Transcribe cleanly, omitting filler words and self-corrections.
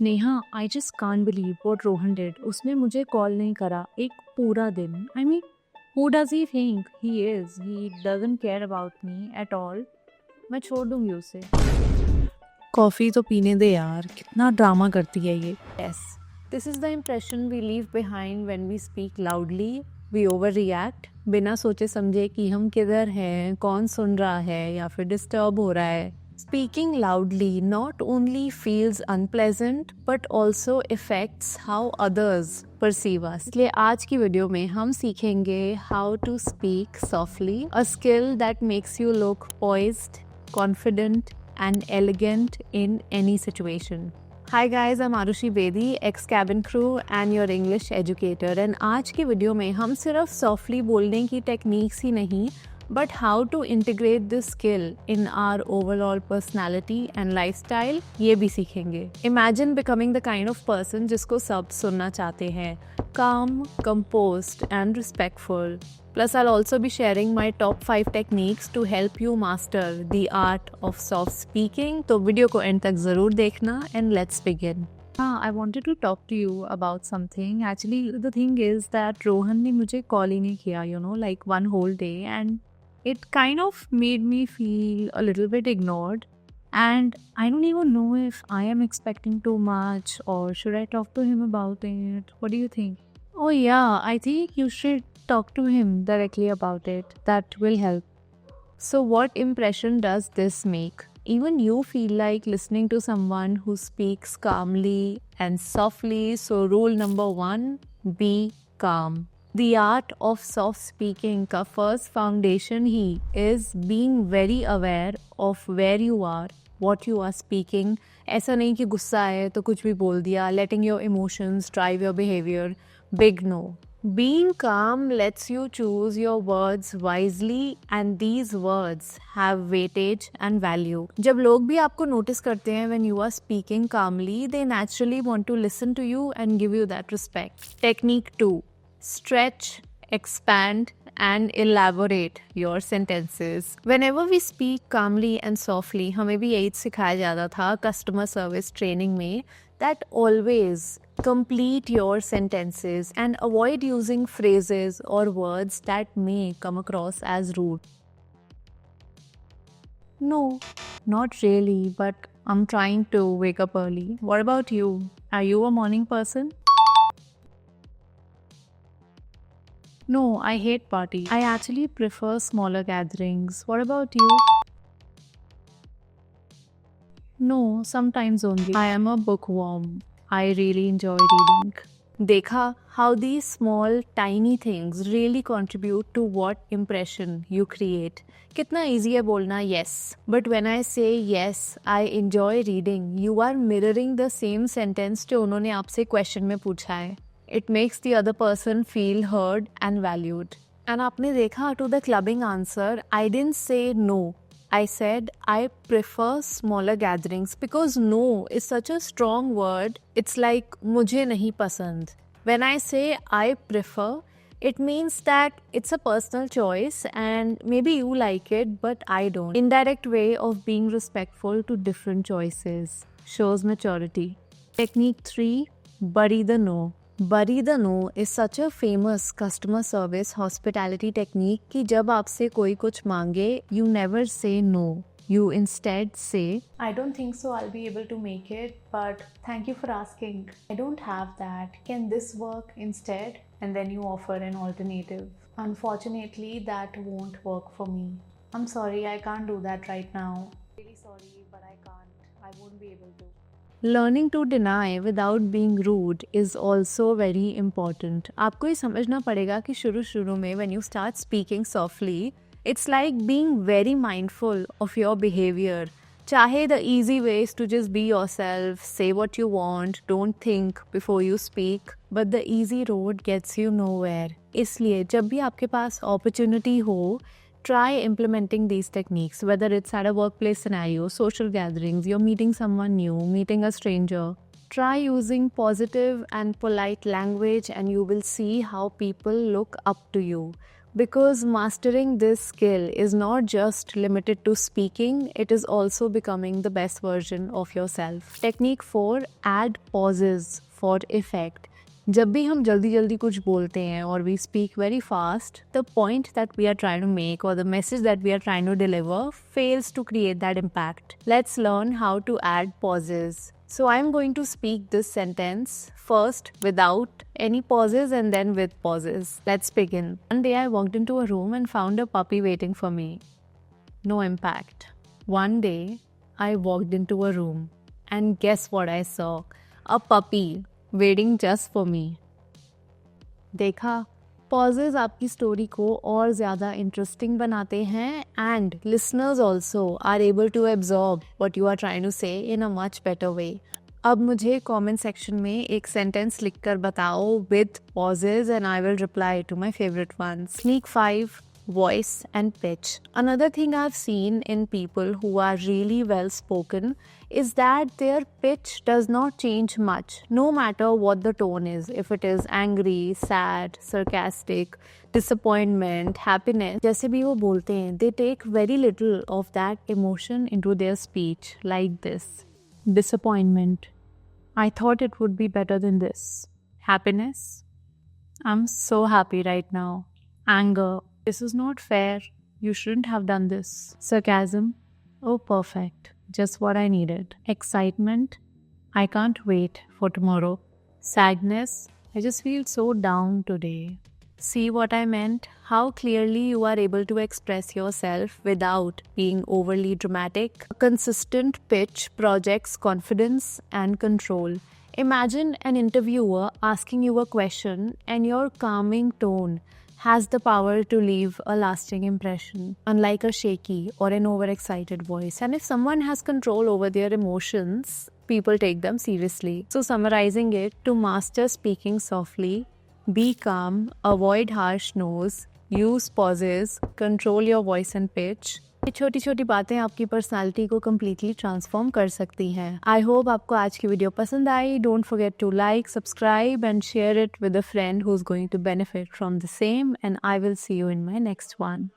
Neha, I just can't believe what Rohan did. उसने मुझे call नहीं करा एक पूरा दिन। I mean, who does he think he is? He doesn't care about me at all. मैं छोड़ दूंगी उसे। कॉफी तो पीने दे यार, कितना ड्रामा करती है ये। Yes, this is the impression we leave behind when we speak loudly. We over react बिना सोचे समझे कि हम किधर हैं, कौन सुन रहा है या फिर डिस्टर्ब हो रहा है। Speaking loudly not only feels unpleasant but also affects how others perceive us. इसलिए आज की वीडियो में हम सीखेंगे how to speak softly, a skill that makes you look poised, confident and elegant in any situation. Hi guys, I'm Arushi Bedi, ex-cabin crew and your English educator. And आज की video में हम सिर्फ softly बोलने की techniques ही नहीं but how to integrate this skill in our overall personality and lifestyle ये भी सीखेंगे। Imagine becoming the kind of person जिसको सब सुनना चाहते हैं, calm, composed and respectful. Plus I'll also be sharing my top 5 techniques to help you master the art of soft speaking. तो video को end तक ज़रूर देखना and let's begin. I wanted to talk to you about something. Actually, the thing is that Rohan ने मुझे call ही नहीं किया, like one whole day, and it kind of made me feel a little bit ignored. And I don't even know if I am expecting too much or should I talk to him about it? What do you think? Oh yeah, I think you should talk to him directly about it. That will help. So what impression does this make? Even you feel like listening to someone who speaks calmly and softly. So rule number 1, be calm. The art of soft speaking का first foundation he is being very aware of where you are, what you are speaking. ऐसा नहीं कि गुस्सा है तो कुछ भी बोल दिया, letting your emotions drive your behavior. Big no. Being calm lets you choose your words wisely and these words have weightage and value. जब लोग भी आपको notice करते हैं when you are speaking calmly, they naturally want to listen to you and give you that respect. Technique 2. Stretch, expand and elaborate your sentences. Whenever we speak calmly and softly, हमें भी यही सिखाया जाता था customer service training में, that always complete your sentences and avoid using phrases or words that may come across as rude. No, not really, but I'm trying to wake up early. What about you? Are you a morning person? No, I hate parties. I actually prefer smaller gatherings. What about you? No, sometimes only. I am a bookworm. I really enjoy reading. देखा how these small tiny things really contribute to what impression you create. कितना easy है बोलना yes, but when I say yes, I enjoy reading, you are mirroring the same sentence जो उन्होंने आपसे question में पूछा है. It makes the other person feel heard and valued. And आपने देखा to the clubbing answer, I didn't say no. I said I prefer smaller gatherings because no is such a strong word. It's like मुझे नहीं पसंद. When I say I prefer, it means that it's a personal choice and maybe you like it but I don't. Indirect way of being respectful to different choices. Shows maturity. Technique 3, bury the no. Bury the no is such a famous customer service hospitality technique कि जब आपसे कोई कुछ मांगे, you never say no. You instead say, I don't think so I'll be able to make it, but thank you for asking. I don't have that. Can this work instead? And then you offer an alternative. Unfortunately, that won't work for me. I'm sorry, I can't do that right now. Really sorry, but I can't. I won't be able to. Learning to deny without being rude is also very important. आपको ये समझना पड़ेगा कि शुरू में when you start speaking softly, it's like being very mindful of your behavior. चाहे the easy way is to just be yourself, say what you want, don't think before you speak, but the easy road gets you nowhere. इसलिए जब भी आपके पास opportunity हो, try implementing these techniques, whether it's at a workplace scenario, social gatherings, you're meeting someone new, meeting a stranger. Try using positive and polite language and you will see how people look up to you. Because mastering this skill is not just limited to speaking, it is also becoming the best version of yourself. Technique 4, add pauses for effect. जब भी हम जल्दी जल्दी कुछ बोलते हैं और we speak very fast, the point that we are trying to make or the message that we are trying to deliver fails to create that impact. Let's learn how to add pauses. So I'm going to speak this sentence first without any pauses and then with pauses. Let's begin. One day I walked into a room and found a puppy waiting for me. No impact. One day I walked into a room and guess what I saw? A puppy waiting just for me. देखा, pauses आपकी story को और ज़्यादा interesting बनाते हैं and listeners also are able to absorb what you are trying to say in a much better way. अब मुझे comment section में एक सेंटेंस लिखकर बताओ with pauses and I will reply to my favorite ones. Sneak 5, voice and pitch. Another thing I've seen in people who are really well spoken is that their pitch does not change much, no matter what the tone is. If it is angry, sad, sarcastic, disappointment, happiness, जैसे भी वो बोलते हैं, they take very little of that emotion into their speech, like this. Disappointment. I thought it would be better than this. Happiness. I'm so happy right now. Anger. This is not fair. You shouldn't have done this. Sarcasm. Oh, perfect. Just what I needed. Excitement. I can't wait for tomorrow. Sadness. I just feel so down today. See what I meant? How clearly you are able to express yourself without being overly dramatic. A consistent pitch projects confidence and control. Imagine an interviewer asking you a question and your calming tone has the power to leave a lasting impression, unlike a shaky or an overexcited voice. And if someone has control over their emotions, people take them seriously. So summarizing it, to master speaking softly, be calm, avoid harsh no's, use pauses, control your voice and pitch. ये छोटी छोटी बातें आपकी personality को completely transform कर सकती हैं. I hope आपको आज की वीडियो पसंद आई. Don't forget to like, subscribe and share it with a friend who is going to benefit from the same, and I will see you in my next one.